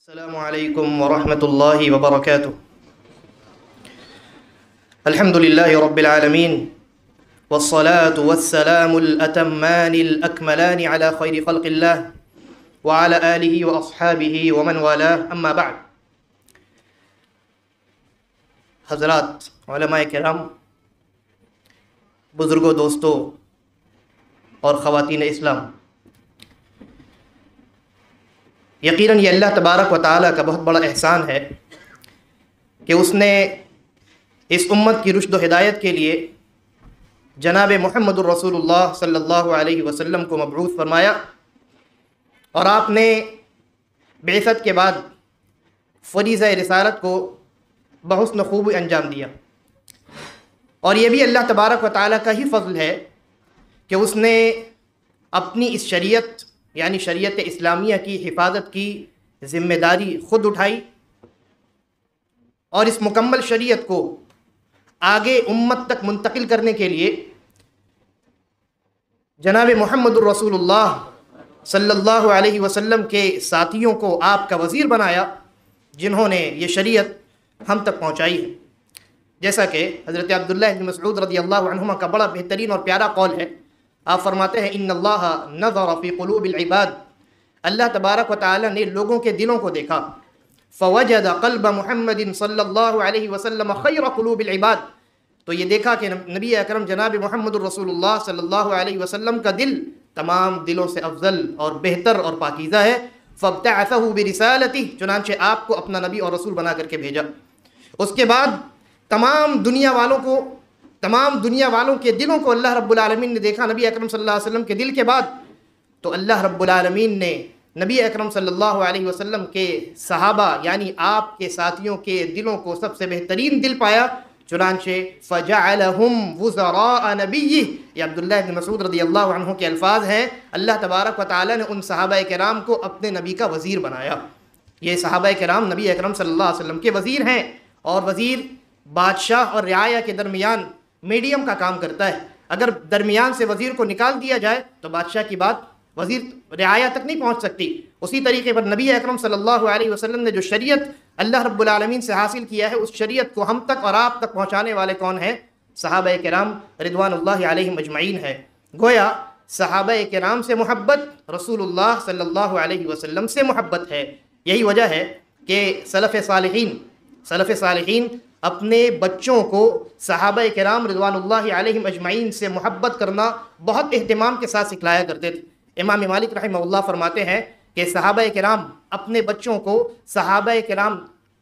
السلام علیکم ورحمۃ اللہ وبرکاتہ۔ الحمد للہ رب العالمین والصلاة والسلام الأتمان الأكملان على خیر خلق اللہ وعلى آلہ واصحابہ ومن والاه اما بعد۔ حضرات، علماء کرام، بزرگوں، دوستوں اور خواتین اسلام، یقیناً یہ اللہ تبارک و تعالیٰ کا بہت بڑا احسان ہے کہ اس نے اس امت کی رشد و ہدایت کے لیے جناب محمد الرسول اللہ صلی اللہ علیہ وسلم کو مبعوث فرمایا، اور آپ نے بعثت کے بعد فریضہ رسالت کو بحسن خوبی انجام دیا۔ اور یہ بھی اللہ تبارک و تعالیٰ کا ہی فضل ہے کہ اس نے اپنی اس شریعت یعنی شریعت اسلامیہ کی حفاظت کی ذمہ داری خود اٹھائی، اور اس مکمل شریعت کو آگے امت تک منتقل کرنے کے لیے جناب محمد الرسول اللہ صلی اللہ علیہ وسلم کے ساتھیوں کو آپ کا وزیر بنایا، جنہوں نے یہ شریعت ہم تک پہنچائی ہے۔ جیسا کہ حضرت عبداللہ بن مسعود رضی اللہ عنہما کا بڑا بہترین اور پیارا قول ہے، آپ فرماتے ہیں ان اللہ نظر فی قلوب العباد، اللہ تبارک و تعالی نے لوگوں کے دلوں کو دیکھا، فوجد قلب محمد صلی اللہ علیہ وسلم خیر قلوب العباد، تو یہ دیکھا کہ نبی اکرم جناب محمد الرسول اللہ صلی اللہ علیہ وسلم کا دل تمام دلوں سے افضل اور بہتر اور پاکیزہ ہے، فابتعثہ برسالتہ، چنانچہ آپ کو اپنا نبی اور رسول بنا کر کے بھیجا۔ اس کے بعد تمام دنیا والوں کے دلوں کو اللہ رب العالمین نے دیکھا نبی اکرم صلی اللہ علیہ وسلم کے دل کے بعد، تو اللہ رب العالمین نے نبی اکرم صلی اللہ علیہ وسلم کے صحابہ یعنی آپ کے ساتھیوں کے دلوں کو سب سے بہترین دل پایا، چنانچہ فجعلہم وزراء نبیہ، یہ عبداللہ بن مسعود رضی اللہ عنہ کے الفاظ ہیں، اللہ تبارک و تعالی نے ان صحابہ کرام کو اپنے نبی کا وزیر بنایا۔ یہ صحابہ کرام نبی اکرم صلی اللہ علیہ وسلم کے وزیر ہیں، اور وزیر بادشاہ اور رعایا کے درمیان میڈیم کا کام کرتا ہے۔ اگر درمیان سے وزیر کو نکال دیا جائے تو بادشاہ کی بات وزیر رعایا تک نہیں پہنچ سکتی۔ اسی طریقے پر نبی اکرم صلی اللہ علیہ وسلم نے جو شریعت اللہ رب العالمین سے حاصل کیا ہے، اس شریعت کو ہم تک اور آپ تک پہنچانے والے کون ہیں؟ صحابہ کرام رضوان اللہ علیہم اجمعین ہے۔ گویا صحابہ کرام سے محبت رسول اللہ صلی اللہ علیہ وسلم سے محبت ہے۔ یہی وجہ ہے کہ سلف صالحین اپنے بچوں کو صحابہ کرام رضوان اللہ علیہم اجمعین سے محبت کرنا بہت اہتمام کے ساتھ سکھلایا کرتے تھے۔ امام مالک رحمہ اللہ فرماتے ہیں کہ صحابہ کرام اپنے بچوں کو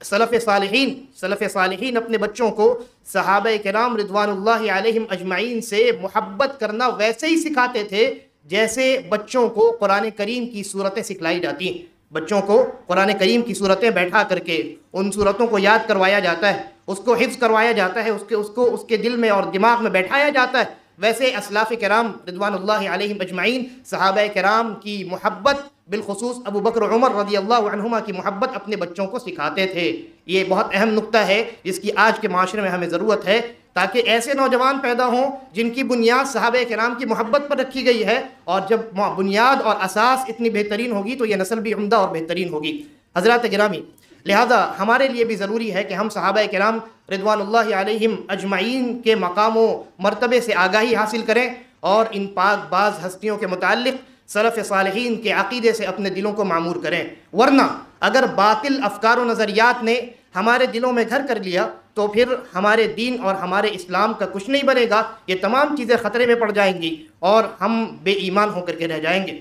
سلف صالحین اپنے بچوں کو صحابہ کرام رضوان اللہ علیہم اجمعین سے محبت کرنا ویسے ہی سکھاتے تھے جیسے بچوں کو قرآن کریم کی صورتیں سکھلائی جاتی ہیں۔ بچوں کو قرآن کریم کی صورتیں بیٹھا کر کے ان صورتوں کو یاد کروایا جاتا ہے، اس کو حفظ کروایا جاتا ہے، اس کے دل میں اور دماغ میں بیٹھایا جاتا ہے۔ ویسے اسلاف کرام رضوان اللہ علیہم اجمعین صحابہ کرام کی محبت، بالخصوص ابو بکر و عمر رضی اللہ عنہما کی محبت اپنے بچوں کو سکھاتے تھے۔ یہ بہت اہم نقطہ ہے جس کی آج کے معاشرے میں ہمیں ضرورت ہے، تاکہ ایسے نوجوان پیدا ہوں جن کی بنیاد صحابہ کرام کی محبت پر رکھی گئی ہے، اور جب بنیاد اور اساس اتنی بہترین ہوگی تو یہ نسل بھی عمدہ اور بہترین ہوگی۔ حضرات گرامی، لہذا ہمارے لیے بھی ضروری ہے کہ ہم صحابہ کرام رضوان اللہ علیہم اجمعین کے مقام و مرتبے سے آگاہی حاصل کریں، اور ان پاک باز ہستیوں کے متعلق سلف صالحین کے عقیدے سے اپنے دلوں کو معمور کریں، ورنہ اگر باطل افکار و نظریات نے ہمارے دلوں میں گھر کر لیا تو پھر ہمارے دین اور ہمارے اسلام کا کچھ نہیں بنے گا، یہ تمام چیزیں خطرے میں پڑ جائیں گی اور ہم بے ایمان ہو کر کے رہ جائیں گے۔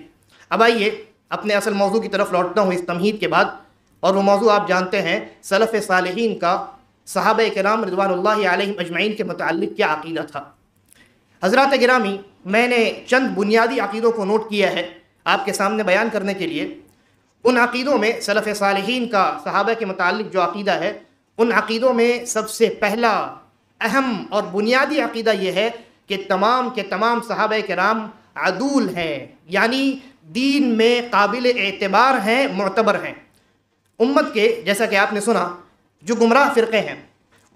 اب آئیے اپنے اصل موضوع کی طرف لوٹتا ہوں اس تمہید کے بعد، اور وہ موضوع آپ جانتے ہیں سلف صالحین کا صحابہ کرام رضوان اللہ علیہم اجمعین کے متعلق کیا عقیدہ تھا۔ حضرات گرامی، میں نے چند بنیادی عقیدوں کو نوٹ کیا ہے آپ کے سامنے بیان کرنے کے لیے۔ ان عقیدوں میں سلف صالحین کا صحابہ کے متعلق جو عقیدہ ہے، ان عقیدوں میں سب سے پہلا اہم اور بنیادی عقیدہ یہ ہے کہ تمام کے تمام صحابہ کرام عدول ہیں، یعنی دین میں قابل اعتبار ہیں، معتبر ہیں۔ امت کے، جیسا کہ آپ نے سنا، جو گمراہ فرقے ہیں،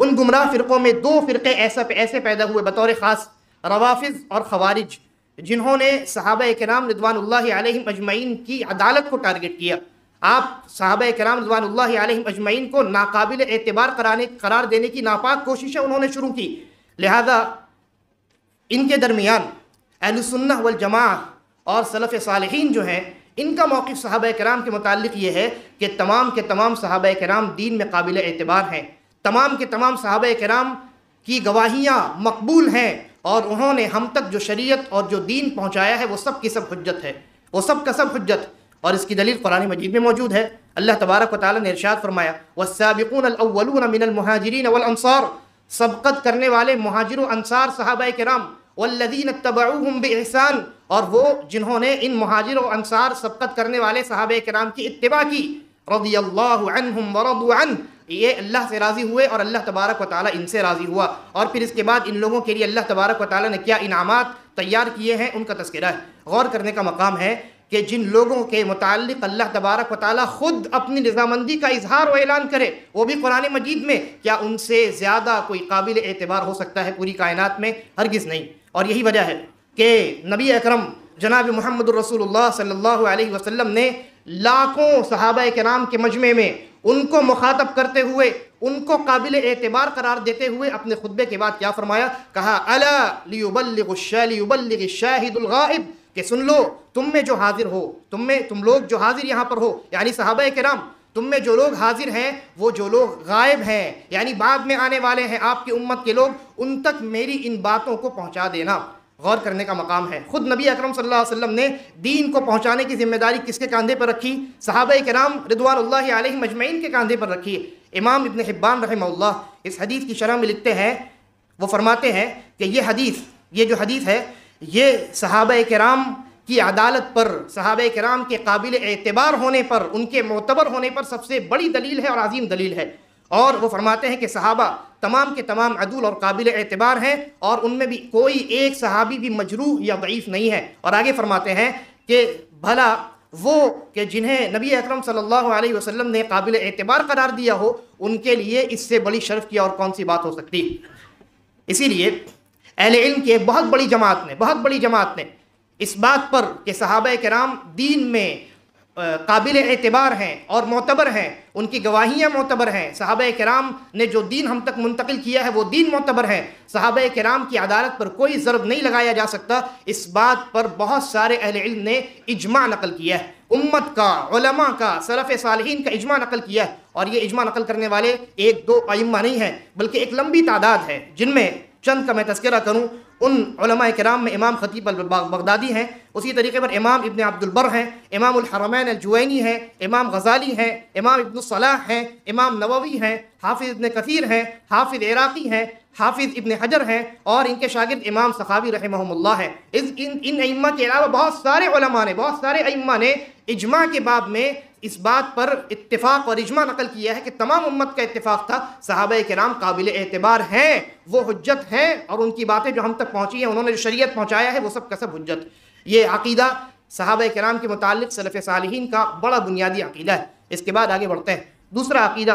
ان گمراہ فرقوں میں دو فرقے ایسے پیدا ہوئے بطور خاص، روافض اور خوارج، جنہوں نے صحابہ کرام رضوان اللہ علیہم اجمعین کی عدالت کو ٹارگٹ کیا، آپ صحابہ کرام رضوان اللہ علیہم اجمعین کو ناقابل اعتبار قرار دینے کی ناپاک کوششیں انہوں نے شروع کی. لہذا ان کے درمیان اہل سنہ والجماعہ اور سلف صالحین جو ہیں ان کا موقف صحابہ کرام کے متعلق یہ ہے کہ تمام کے تمام صحابہ کرام دین میں قابل اعتبار ہیں، تمام کے تمام صحابہ کرام کی گواہیاں مقبول ہیں، اور انہوں نے ہم تک جو شریعت اور جو دین پہنچایا ہے وہ سب کی سب حجت ہے، وہ سب کا سب حجت. اور اس کی دلیل قرآن مجید میں موجود ہے. اللہ تبارک و تعالیٰ نے ارشاد فرمایا والسابقون الاولون من المہاجرین والانصار، سبقت کرنے والے مہاجر و انصار صحابہ کرام، والذین اتبعوہم باحسان، اور وہ جنہوں نے ان مہاجر و انصار سبقت کرنے والے صحابہ کرام کی اتباع کی، رضی اللہ عنہم ورضوا عنہ، یہ اللہ سے راضی ہوئے اور اللہ تبارک و تعالیٰ ان سے راضی ہوا. اور پھر اس کے بعد ان لوگوں کے لیے اللہ تبارک و تعالیٰ نے کیا انعامات تیار کیے ہیں ان کا تذکرہ ہے. غور کرنے کا مقام ہے کہ جن لوگوں کے متعلق اللہ تبارک و تعالیٰ خود اپنی رضامندی کا اظہار و اعلان کرے، وہ بھی قرآن مجید میں، کیا ان سے زیادہ کوئی قابل اعتبار ہو سکتا ہے پوری کائنات میں؟ ہرگز نہیں. اور یہی وجہ ہے کہ نبی اکرم جناب محمد الرسول اللہ صلی اللہ علیہ وسلم نے لاکھوں صحابہ کرام کے مجمع میں ان کو مخاطب کرتے ہوئے، ان کو قابل اعتبار قرار دیتے ہوئے اپنے خطبے کے بعد کیا فرمایا؟ کہا الا لیبلغ الشاہد الغائب، کہ سن لو تم میں جو حاضر ہو، تم لوگ جو حاضر یہاں پر ہو، یعنی صحابہ کرام، تم میں جو لوگ حاضر ہیں وہ جو لوگ غائب ہیں، یعنی بعد میں آنے والے ہیں آپ کی امت کے لوگ، ان تک میری ان باتوں کو پہنچا دینا. غور کرنے کا مقام ہے، خود نبی اکرم صلی اللہ علیہ وسلم نے دین کو پہنچانے کی ذمہ داری کس کے کاندھے پر رکھی؟ صحابہ کرام رضوان اللہ علیہم مجمعین کے کاندھے پر رکھی. امام ابن حبان رحمہ اللہ اس حدیث کی شرح میں لکھتے ہیں، وہ فرماتے ہیں کہ یہ جو حدیث ہے یہ صحابہ کرام کی عدالت پر، صحابہ کرام کے قابل اعتبار ہونے پر، ان کے معتبر ہونے پر سب سے بڑی دلیل ہے اور عظیم دلیل ہے. اور وہ فرماتے ہیں کہ صحابہ تمام کے تمام عدول اور قابل اعتبار ہیں، اور ان میں بھی کوئی ایک صحابی بھی مجروح یا ضعیف نہیں ہے. اور آگے فرماتے ہیں کہ بھلا وہ کہ جنہیں نبی اکرم صلی اللہ علیہ وسلم نے قابل اعتبار قرار دیا ہو، ان کے لیے اس سے بڑی شرف کی اور کون سی بات ہو سکتی. اسی لیے اہل علم کی ایک بہت بڑی جماعت نے اس بات پر کہ صحابہ کرام دین میں قابل اعتبار ہیں اور معتبر ہیں، ان کی گواہیاں معتبر ہیں، صحابہ کرام نے جو دین ہم تک منتقل کیا ہے وہ دین معتبر ہے، صحابہ کرام کی عدالت پر کوئی ضرب نہیں لگایا جا سکتا، اس بات پر بہت سارے اہل علم نے اجماع نقل کیا ہے، امت کا، علماء کا، سلف صالحین کا اجماع نقل کیا ہے. اور یہ اجماع نقل کرنے والے ایک دو ائمہ نہیں ہیں، بلکہ ایک لمبی تعداد ہے، جن میں چند کا میں تذکرہ کروں. ان علماء کرام میں امام خطیب البغدادی ہیں، اسی طریقے پر امام ابن عبد البر ہیں، امام الحرمین الجوینی ہیں، امام غزالی ہیں، امام ابن الصلاح ہیں، امام نووی ہیں، حافظ ابن کثیر ہیں، حافظ عراقی ہیں، حافظ ابن حجر ہیں، اور ان کے شاگرد امام سخاوی رحمہم اللہ ہیں. ان ائمہ کے علاوہ بہت سارے ائمہ نے اجماع کے باب میں اس بات پر اتفاق اور اجماع نقل کیا ہے کہ تمام امت کا اتفاق تھا صحابہ کرام قابل اعتبار ہیں، وہ حجت ہیں، اور ان کی باتیں جو ہم تک پہنچی ہیں، انہوں نے جو شریعت پہنچایا ہے وہ سب کا سب حجت. یہ عقیدہ صحابہ کرام کے متعلق سلف صالحین کا بڑا بنیادی عقیدہ ہے. اس کے بعد آگے بڑھتے ہیں. دوسرا عقیدہ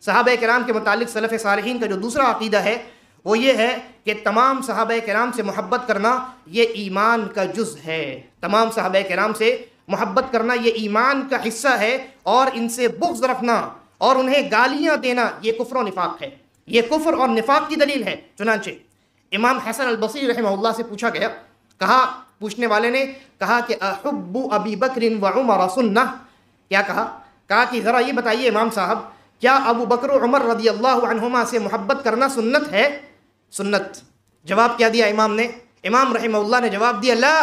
صحابہ کرام کے متعلق سلف صالحین کا جو دوسرا عقیدہ ہے وہ یہ ہے کہ تمام صحابہ کرام سے محبت کرنا یہ ایمان کا جز ہے. تمام صحابہ کرام سے محبت کرنا یہ ایمان کا حصہ ہے، اور ان سے بغض رکھنا اور انہیں گالیاں دینا یہ کفر و نفاق ہے. یہ کفر اور نفاق کی دلیل ہے. چنانچہ امام حسن البصری رحمہ اللہ سے پوچھا گیا، پوچھنے والے نے کہا کہ احب ابی بکر و عمر سنہ، کیا کہا کہ ذرا یہ بتائیے امام صاحب، کیا ابو بکر و عمر رضی اللہ عنہما سے محبت کرنا سنت ہے؟ سنت. جواب کیا دیا امام نے؟ امام رحمہ اللہ نے جواب دیا لا،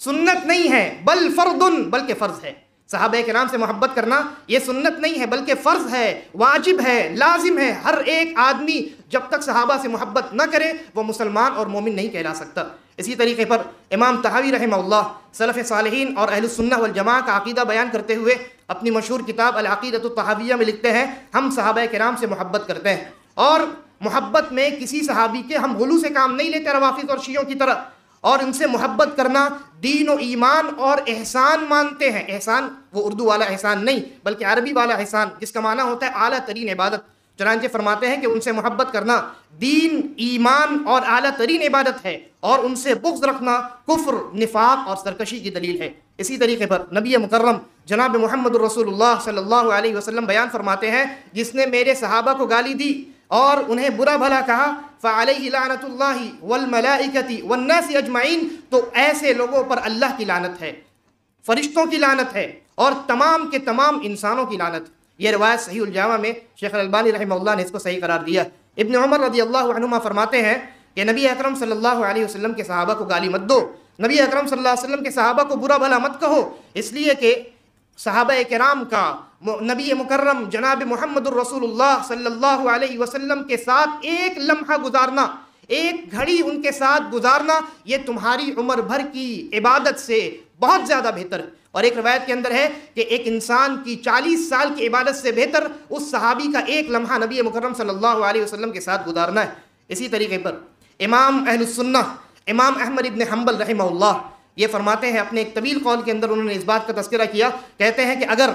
سنت نہیں ہے، بل فردن، بلکہ فرض ہے. صحابہ کرام سے محبت کرنا یہ سنت نہیں ہے بلکہ فرض ہے، واجب ہے، لازم ہے. ہر ایک آدمی جب تک صحابہ سے محبت نہ کرے وہ مسلمان اور مومن نہیں کہلا سکتا. اسی طریقے پر امام طحاوی رحمہ اللہ سلف صالحین اور اہل السنہ والجماعہ کا عقیدہ بیان کرتے ہوئے اپنی مشہور کتاب العقیدۃ الطحاویہ میں لکھتے ہیں، ہم صحابہ کرام سے محبت کرتے ہیں، اور محبت میں کسی صحابی کے ہم غلو سے کام نہیں لیتے روافض اور شیعوں کی طرح، اور ان سے محبت کرنا دین و ایمان اور احسان مانتے ہیں. احسان وہ اردو والا احسان نہیں بلکہ عربی والا احسان، جس کا معنی ہوتا ہے اعلیٰ ترین عبادت. چنانچہ فرماتے ہیں کہ ان سے محبت کرنا دین، ایمان اور اعلیٰ ترین عبادت ہے، اور ان سے بغض رکھنا کفر، نفاق اور سرکشی کی دلیل ہے۔ اسی طریقے پر نبی مکرم جناب محمد الرسول اللہ صلی اللہ علیہ وسلم بیان فرماتے ہیں، جس نے میرے صحابہ کو گالی دی اور انہیں برا بھلا کہا، فعلیہ لعنت اللہ والملائکۃ والناس اجمعین، تو ایسے لوگوں پر اللہ کی لعنت ہے، فرشتوں کی لعنت ہے، اور تمام کے تمام انسانوں کی لعنت ہے۔ یہ روایت صحیح الجامع میں شیخ الالبانی رحمہ اللہ نے اس کو صحیح قرار دیا۔ ابن عمر رضی اللہ عنہما فرماتے ہیں کہ نبی اکرم صلی اللہ علیہ وسلم کے صحابہ کو گالی مت دو، نبی اکرم صلی اللہ علیہ وسلم کے صحابہ کو برا بھلا مت کہو، اس لیے کہ صحابہ کرام کا نبی مکرم جناب محمد الرسول اللہ صلی اللہ علیہ وسلم کے ساتھ ایک لمحہ گزارنا، ایک گھڑی ان کے ساتھ گزارنا، یہ تمہاری عمر بھر کی عبادت سے بہت زیادہ بہتر ہے۔ اور ایک روایت کے اندر ہے کہ ایک انسان کی 40 سال کی عبادت سے بہتر اس صحابی کا ایک لمحہ نبی مکرم صلی اللہ علیہ وسلم کے ساتھ گزارنا ہے۔ اسی طریقے پر امام اہل السنہ امام احمد ابن حنبل رحمہ اللہ یہ فرماتے ہیں، اپنے ایک طویل قول کے اندر انہوں نے اس بات کا تذکرہ کیا، کہتے ہیں کہ اگر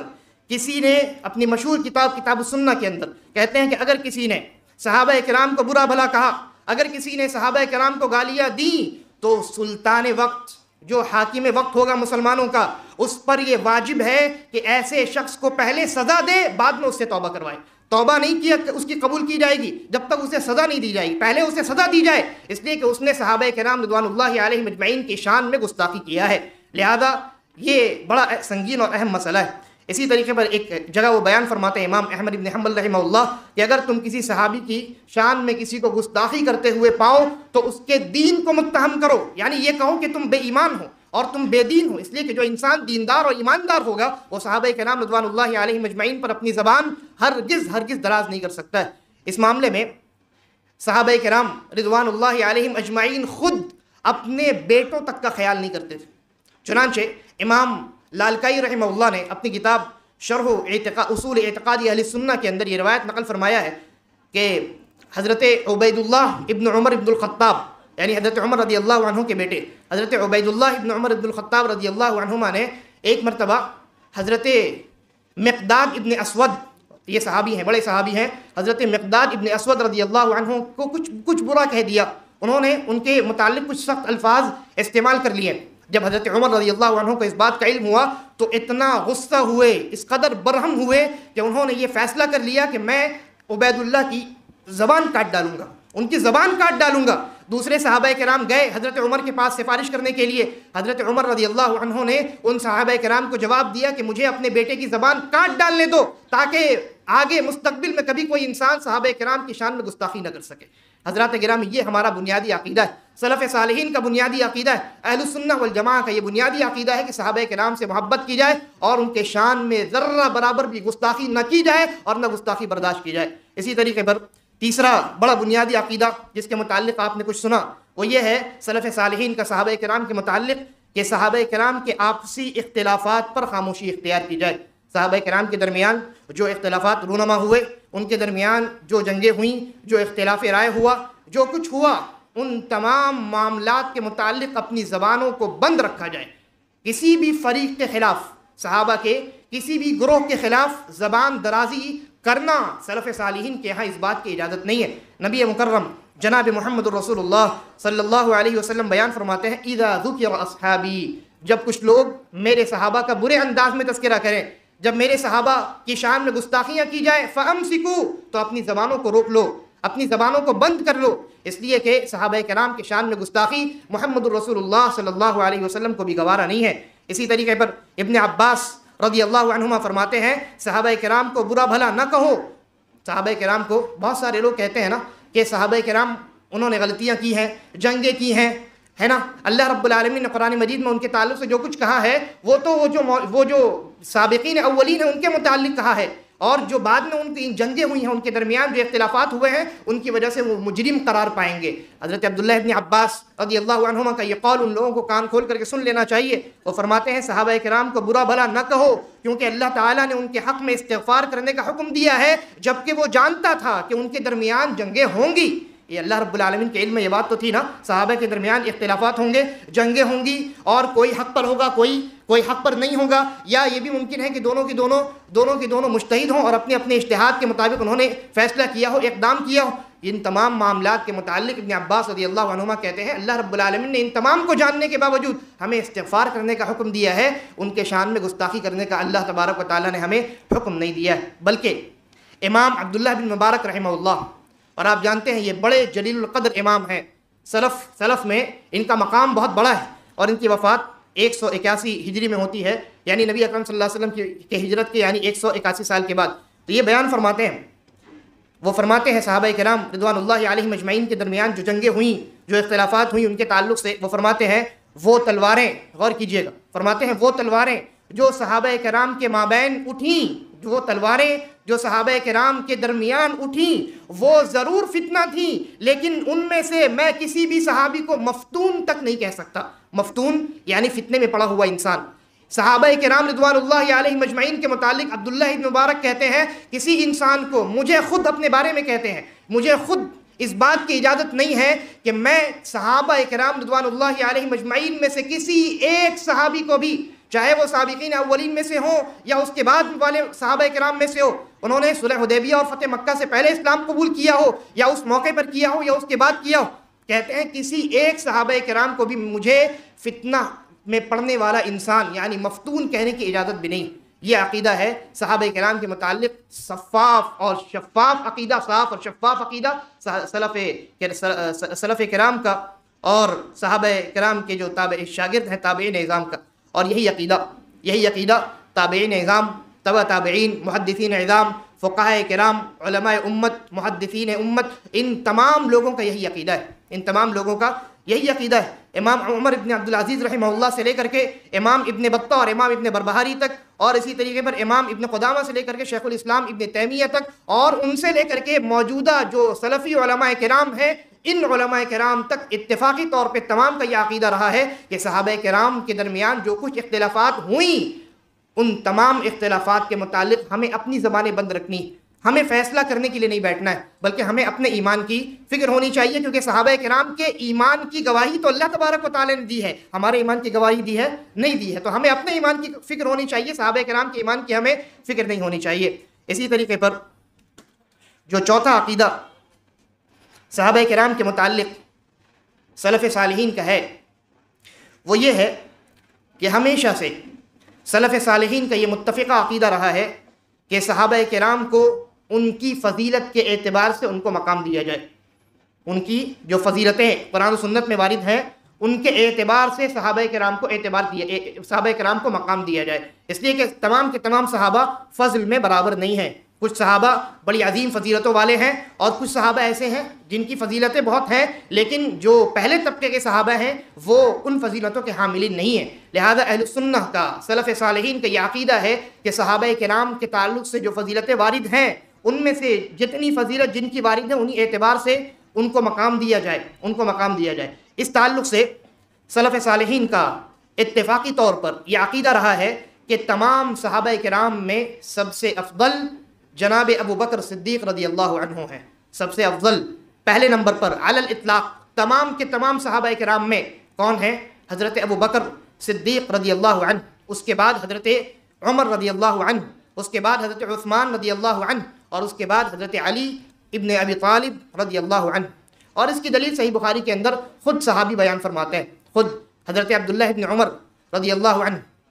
کسی نے اپنی مشہور کتاب السنہ کے اندر کہتے ہیں کہ اگر کسی نے صحابہ کرام کو برا بھلا کہا، اگر کسی نے صحابہ کرام کو گالیاں دیں، تو سلطان وقت جو حاکم وقت ہوگا مسلمانوں کا، اس پر یہ واجب ہے کہ ایسے شخص کو پہلے سزا دے، بعد میں اس سے توبہ کروائے۔ توبہ نہیں کیا کہ اس کی قبول کی جائے گی جب تک اسے سزا نہیں دی جائے گی، پہلے اسے سزا دی جائے، اس لیے کہ اس نے صحابہ کرام رضوان اللہ علیہم اجمعین کی شان میں گستاخی کیا ہے۔ لہذا یہ بڑا سنگین اور اہم مسئلہ ہے۔ اسی طریقے پر ایک جگہ وہ بیان فرماتے ہیں امام احمد ابن حنبل رحمہ اللہ کہ اگر تم کسی صحابی کی شان میں کسی کو گستاخی کرتے ہوئے پاؤ تو اس کے دین کو متہم کرو، یعنی یہ کہو کہ تم بے ایمان ہو اور تم بے دین ہو، اس لیے کہ جو انسان دیندار اور ایماندار ہوگا وہ صحابہ کرام رضوان اللہ علیہم مجمعین پر اپنی زبان ہرگز دراز نہیں کر سکتا ہے۔ اس معاملے میں صحابہ کرام رضوان اللہ علیہم اجمعین خود اپنے بیٹوں تک کا خیال نہیں کرتے تھے۔ چنانچہ امام لالکائی رحمہ اللہ نے اپنی کتاب شرح اصول اعتقاد اہل السنہ کے اندر یہ روایت نقل فرمایا ہے کہ حضرت عبید اللہ ابن عمر ابن الخطاب، یعنی حضرت عمر رضی اللہ عنہ کے بیٹے حضرت عبید اللہ ابن عمر ابن الخطاب رضی اللہ عنہما نے ایک مرتبہ حضرت مقداد ابن اسود، یہ صحابی ہیں، بڑے صحابی ہیں، حضرت مقداد ابن اسود رضی اللہ عنہ کو کچھ برا کہہ دیا، انہوں نے ان کے متعلق کچھ سخت الفاظ استعمال کر لیے۔ جب حضرت عمر رضی اللہ عنہ کو اس بات کا علم ہوا تو اتنا غصہ ہوئے، اس قدر برہم ہوئے کہ انہوں نے یہ فیصلہ کر لیا کہ میں عبید اللہ کی زبان کاٹ ڈالوں گا، ان کی زبان کاٹ ڈالوں گا۔ دوسرے صحابہ کرام گئے حضرت عمر کے پاس سفارش کرنے کے لیے، حضرت عمر رضی اللہ عنہ نے ان صحابہ کرام کو جواب دیا کہ مجھے اپنے بیٹے کی زبان کاٹ ڈالنے دو تاکہ آگے مستقبل میں کبھی کوئی انسان صحابہ کرام کی شان میں گستاخی نہ کر سکے۔ حضرات گرامی، یہ ہمارا بنیادی عقیدہ ہے، سلف صالحین کا بنیادی عقیدہ ہے، اہل السنہ والجماعہ کا یہ بنیادی عقیدہ ہے کہ صحابہ کرام سے محبت کی جائے اور ان کے شان میں ذرہ برابر بھی گستاخی نہ کی جائے اور نہ گستاخی برداشت کی جائے۔ اسی طریقے پر تیسرا بڑا بنیادی عقیدہ جس کے متعلق آپ نے کچھ سنا، وہ یہ ہے سلف صالحین کا صحابہ کرام کے متعلق کہ صحابہ کرام کے آپسی اختلافات پر خاموشی اختیار کی جائے۔ صحابہ کرام کے درمیان جو اختلافات رونما ہوئے، ان کے درمیان جو جنگیں ہوئیں، جو اختلاف رائے ہوا، جو کچھ ہوا، ان تمام معاملات کے متعلق اپنی زبانوں کو بند رکھا جائے۔ کسی بھی فریق کے خلاف، صحابہ کے کسی بھی گروہ کے خلاف زبان درازی کرنا سلف صالحین کے یہاں اس بات کی اجازت نہیں ہے۔ نبی مکرم جناب محمد الرسول اللہ صلی اللہ علیہ وسلم بیان فرماتے ہیں، اذا ذکر اصحابی، جب کچھ لوگ میرے صحابہ کا برے انداز میں تذکرہ کریں، جب میرے صحابہ کی شان میں گستاخیاں کی جائے، فامسکو، تو اپنی زبانوں کو روک لو، اپنی زبانوں کو بند کر لو، اس لیے کہ صحابہ کرام کی شان میں گستاخی محمد الرسول اللہ صلی اللہ علیہ وسلم کو بھی گوارا نہیں ہے۔ اسی طریقے پر ابن عباس رضی اللہ عنہما فرماتے ہیں، صحابہ کرام کو برا بھلا نہ کہو۔ صحابہ کرام کو بہت سارے لوگ کہتے ہیں نا کہ صحابہ کرام انہوں نے غلطیاں کی ہیں، جنگیں کی ہیں، ہے نا، اللہ رب العالمین نے قرآن مجید میں ان کے تعلق سے جو کچھ کہا ہے وہ جو سابقین اولین ہیں ان کے متعلق کہا ہے، اور جو بعد میں ان کی جنگیں ہوئی ہیں، ان کے درمیان جو اختلافات ہوئے ہیں، ان کی وجہ سے وہ مجرم قرار پائیں گے۔ حضرت عبداللہ ابن عباس رضی اللہ عنہما کا یہ قول ان لوگوں کو کان کھول کر کے سن لینا چاہیے۔ وہ فرماتے ہیں صحابہ کرام کو برا بھلا نہ کہو، کیونکہ اللہ تعالیٰ نے ان کے حق میں استغفار کرنے کا حکم دیا ہے، جبکہ وہ جانتا تھا کہ ان کے درمیان جنگیں ہوں گی۔ یہ اللہ رب العالمین کے علم میں یہ بات تو تھی نا، صحابہ کے درمیان اختلافات ہوں گے، جنگیں ہوں گی، اور کوئی حق پر ہوگا، کوئی کوئی حق پر نہیں ہوگا، یا یہ بھی ممکن ہے کہ دونوں کے دونوں مجتہد ہوں اور اپنے اپنے اجتہاد کے مطابق انہوں نے فیصلہ کیا ہو، اقدام کیا ہو۔ ان تمام معاملات کے متعلق ابن عباس رضی اللہ عنہما کہتے ہیں اللہ رب العالمین نے ان تمام کو جاننے کے باوجود ہمیں استغفار کرنے کا حکم دیا ہے، ان کے شان میں گستاخی کرنے کا اللہ تبارک و تعالیٰ نے ہمیں حکم نہیں دیا ہے۔ بلکہ امام عبداللہ بن مبارک رحمہ اللہ، اور آپ جانتے ہیں یہ بڑے جلیل القدر امام ہیں، سلف میں ان کا مقام بہت بڑا ہے، اور ان کی وفات 181 ہجری میں ہوتی ہے، یعنی نبی اکرم صلی اللہ علیہ وسلم کی ہجرت کے یعنی 181 سال کے بعد۔ تو یہ بیان فرماتے ہیں، وہ فرماتے ہیں صحابہ کرام رضوان اللہ علیہم اجمعین کے درمیان جو جنگیں ہوئیں، جو اختلافات ہوئیں، ان کے تعلق سے وہ فرماتے ہیں وہ تلواریں، غور کیجئے گا، فرماتے ہیں وہ تلواریں جو صحابہ کرام کے مابین اٹھیں، وہ تلواریں جو صحابہ کرام کے درمیان اٹھیں وہ ضرور فتنہ تھیں، لیکن ان میں سے میں کسی بھی صحابی کو مفتون تک نہیں کہہ سکتا۔ مفتون یعنی فتنے میں پڑا ہوا انسان۔ صحابہ کرام رضوان اللہ علیہم اجمعین کے متعلق عبداللہ ابن مبارک کہتے ہیں کسی انسان کو، مجھے خود اپنے بارے میں کہتے ہیں، مجھے خود اس بات کی اجازت نہیں ہے کہ میں صحابہ کرام رضوان اللہ علیہم اجمعین میں سے کسی ایک صحابی کو بھی، چاہے وہ سابقین اولین میں سے ہوں یا اس کے بعد والے صحابہ کرام میں سے ہو، انہوں نے صلح حدیبیہ اور فتح مکہ سے پہلے اسلام قبول کیا ہو یا اس موقع پر کیا ہو یا اس کے بعد کیا ہو، کہتے ہیں کسی ایک صحابہ کرام کو بھی مجھے فتنہ میں پڑھنے والا انسان یعنی مفتون کہنے کی اجازت بھی نہیں۔ یہ عقیدہ ہے صحابہ کرام کے متعلق صفاف اور شفاف عقیدہ، صاف اور شفاف عقیدہ سلف کرام کا اور صحابہ کرام کے جو شاگرد ہیں تابعین اعظام کا، اور یہی عقیدہ تابعین اعظام، تبع تابعین، محدثین اعظام، فقہاء کرام، علماء امت، محدثین امت، ان تمام لوگوں کا یہی عقیدہ ہے، ان تمام لوگوں کا یہی عقیدہ ہے۔ امام عمر ابن عبدالعزیز رحمہ اللہ سے لے کر کے امام ابن بطہ اور امام ابن بربہاری تک، اور اسی طریقے پر امام ابن قدامہ سے لے کر کے شیخ الاسلام ابن تیمیہ تک، اور ان سے لے کر کے موجودہ جو سلفی علماء کرام ہیں، ان علماء کرام تک اتفاقی طور پہ تمام کا یہ عقیدہ رہا ہے کہ صحابہ کرام کے درمیان جو کچھ اختلافات ہوئیں، ان تمام اختلافات کے متعلق ہمیں اپنی زبانیں بند رکھنی، ہمیں فیصلہ کرنے کے لیے نہیں بیٹھنا ہے، بلکہ ہمیں اپنے ایمان کی فکر ہونی چاہیے، کیونکہ صحابہ کرام کے ایمان کی گواہی تو اللہ تبارک و تعالیٰ نے دی ہے، ہمارے ایمان کی گواہی دی ہے نہیں دی ہے، تو ہمیں اپنے ایمان کی فکر ہونی چاہیے، صحابہ کرام کے ایمان کی ہمیں فکر نہیں ہونی چاہیے۔ اسی طریقے پر جو چوتھا عقیدہ صحابہ کرام کے متعلق سلف صالحین کا ہے وہ یہ ہے کہ ہمیشہ سے سلف صالحین کا یہ متفقہ عقیدہ رہا ہے کہ صحابہ کرام کو ان کی فضیلت کے اعتبار سے ان کو مقام دیا جائے، ان کی جو فضیلتیں قرآن و سنت میں وارد ہیں ان کے اعتبار سے صحابہ کرام کو مقام دیا جائے، اس لیے کہ تمام کے تمام صحابہ فضل میں برابر نہیں ہیں، کچھ صحابہ بڑی عظیم فضیلتوں والے ہیں اور کچھ صحابہ ایسے ہیں جن کی فضیلتیں بہت ہیں لیکن جو پہلے طبقے کے صحابہ ہیں وہ ان فضیلتوں کے حاملین نہیں ہیں۔ لہذا اہل سنہ کا، سلف صالحین کا یہ عقیدہ ہے کہ صحابہ کرام کے تعلق سے جو فضیلتیں وارد ہیں ان میں سے جتنی فضیلت جن کی وارد ہے انہی اعتبار سے ان کو مقام دیا جائے، اس تعلق سے سلف صالحین کا اتفاقی طور پر یہ عقیدہ رہا ہے کہ تمام صحابہ کرام میں سب سے افضل جناب ابو بکر صدیق رضی اللہ عنہ ہیں، سب سے افضل پہلے نمبر پر علی الاطلاق تمام کے تمام صحابہ کرام میں کون ہیں؟ حضرت ابو بکر صدیق رضی اللہ عنہ، اس کے بعد حضرت عمر رضی اللہ عنہ، اس کے بعد حضرت عثمان رضی اللہ عنہ، اور اس کے بعد حضرت علی ابن ابی طالب رضی اللہ عنہ۔ اور اس کی دلیل صحیح بخاری کے اندر خود صحابی بیان فرماتے ہیں، خود حضرت عبداللہ ابن عمر رضی اللہ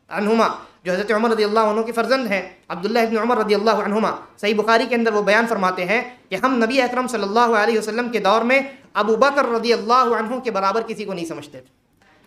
عنہما جو حضرت عمر رضی اللہ عنہ کے فرزند ہیں، عبداللہ ابن عمر رضی اللہ عنہما، صحیح بخاری کے اندر وہ بیان فرماتے ہیں کہ ہم نبی اکرم صلی اللہ علیہ وسلم کے دور میں ابو بکر رضی اللہ عنہ کے برابر کسی کو نہیں سمجھتے تھے۔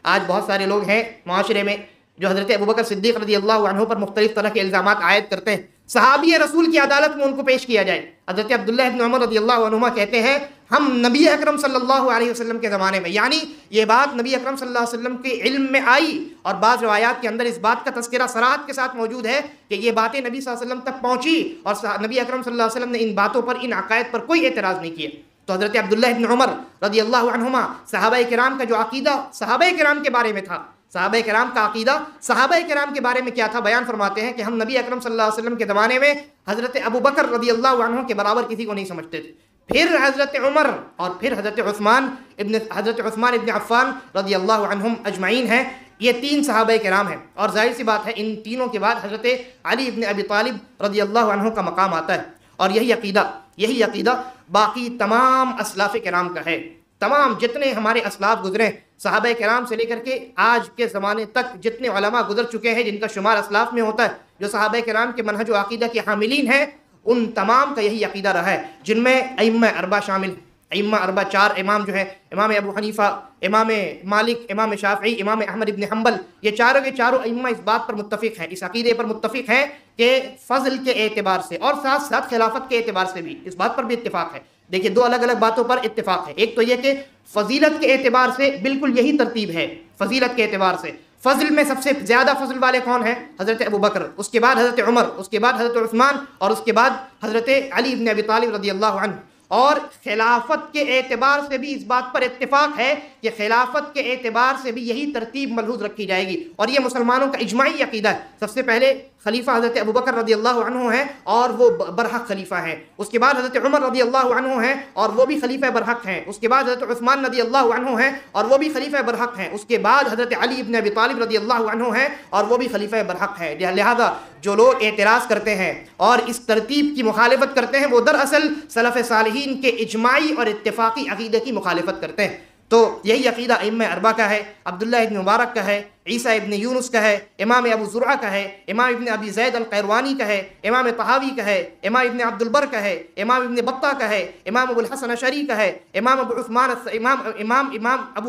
آج بہت سارے لوگ ہیں معاشرے میں جو حضرت ابو بکر صدیق رضی اللہ عنہ پر مختلف طرح کے الزامات عائد کرتے ہیں، صحابی رسول کی عدالت میں ان کو پیش کیا جائے۔ حضرت عبداللہ ابن عمر رضی اللہ عنہما کہتے ہیں ہم نبی اکرم صلی اللہ علیہ وسلم کے زمانے میں، یعنی یہ بات نبی اکرم صلی اللہ علیہ وسلم کے علم میں آئی، اور بعض روایات کے اندر اس بات کا تذکرہ صراحت کے ساتھ موجود ہے کہ یہ باتیں نبی صلی اللہ علیہ وسلم تک پہنچی اور نبی اکرم صلی اللہ علیہ وسلم نے ان باتوں پر، ان عقائد پر کوئی اعتراض نہیں کیا۔ تو حضرت عبداللہ ابن عمر رضی اللہ عنہما صحابہ کرام کا جو عقیدہ صحابہ کرام کے بارے میں تھا، صحابہ کرام کا عقیدہ صحابہ کرام کے بارے میں کیا تھا، بیان فرماتے ہیں کہ ہم نبی اکرم صلی اللہ علیہ وسلم کے زمانے میں حضرت ابو بکر رضی اللہ عنہ کے برابر کسی کو نہیں سمجھتے تھے، پھر حضرت عمر اور پھر حضرت عثمان ابن عفان رضی اللہ عنہم اجمعین ہیں۔ یہ 3 صحابہ کرام ہیں، اور ظاہر سی بات ہے ان تینوں کے بعد حضرت علی ابن ابی طالب رضی اللہ عنہ کا مقام آتا ہے، اور یہی عقیدہ باقی تمام اسلاف کرام کا ہے۔ تمام جتنے ہمارے اسلاف گزرے، صحابہ کرام سے لے کر کے آج کے زمانے تک جتنے علماء گزر چکے ہیں جن کا شمار اسلاف میں ہوتا ہے، جو صحابہ کرام کے منہج و عقیدہ کے حاملین ہیں، ان تمام کا یہی عقیدہ رہا ہے، جن میں ائمہ اربعہ شامل ہیں۔ ائمہ اربعہ 4 امام جو ہیں، امام ابو حنیفہ، امام مالک، امام شافعی، امام احمد ابن حنبل، یہ چاروں کے چاروں ائمہ اس بات پر متفق ہیں، اس عقیدے پر متفق ہیں کہ فضل کے اعتبار سے اور ساتھ ساتھ خلافت کے اعتبار سے بھی اس بات پر بھی اتفاق ہے۔ دیکھیں 2 الگ الگ باتوں پر اتفاق ہے، ایک تو یہ کہ فضیلت کے اعتبار سے بالکل یہی ترتیب ہے، فضیلت کے اعتبار سے فضل میں سب سے زیادہ فضل والے کون ہیں؟ حضرت ابو بکر، اس کے بعد حضرت عمر، اس کے بعد حضرت عثمان، اور اس کے بعد حضرت علی ابن ابی طالب رضی اللہ عنہ۔ اور خلافت کے اعتبار سے بھی اس بات پر اتفاق ہے کہ خلافت کے اعتبار سے بھی یہی ترتیب ملحوظ رکھی جائے گی، اور یہ مسلمانوں کا اجماعی عقیدہ ہے۔ سب سے پہلے خلیفہ حضرت ابو بکر رضی اللہ عنہ ہیں اور وہ برحق خلیفہ ہیں، اس کے بعد حضرت عمر رضی اللہ عنہ ہیں اور وہ بھی خلیفہ برحق ہیں، اس کے بعد حضرت عثمان رضی اللہ عنہ ہیں اور وہ بھی خلیفہ برحق ہیں، اس کے بعد حضرت علی ابن ابی طالب رضی اللہ عنہ ہیں اور وہ بھی خلیفہ برحق ہیں۔ لہذا جو لوگ اعتراض کرتے ہیں اور اس ترتیب کی مخالفت کرتے ہیں، وہ دراصل سلف صالحین کے اجماعی اور اتفاقی عقیدے کی مخالفت کرتے ہیں۔ تو یہی عقیدہ ائمہ اربعہ کا ہے، عبداللہ ابن مبارک کا ہے، عیسیٰ ابن یونس کا ہے، امام ابو زرعہ کا ہے، امام ابن ابی زید القیروانی کا ہے، امام طحاوی کا ہے، امام ابن عبد البر کا ہے، امام ابن بطہ کا ہے، امام ابو الحسن اشعری کا ہے، امام ابو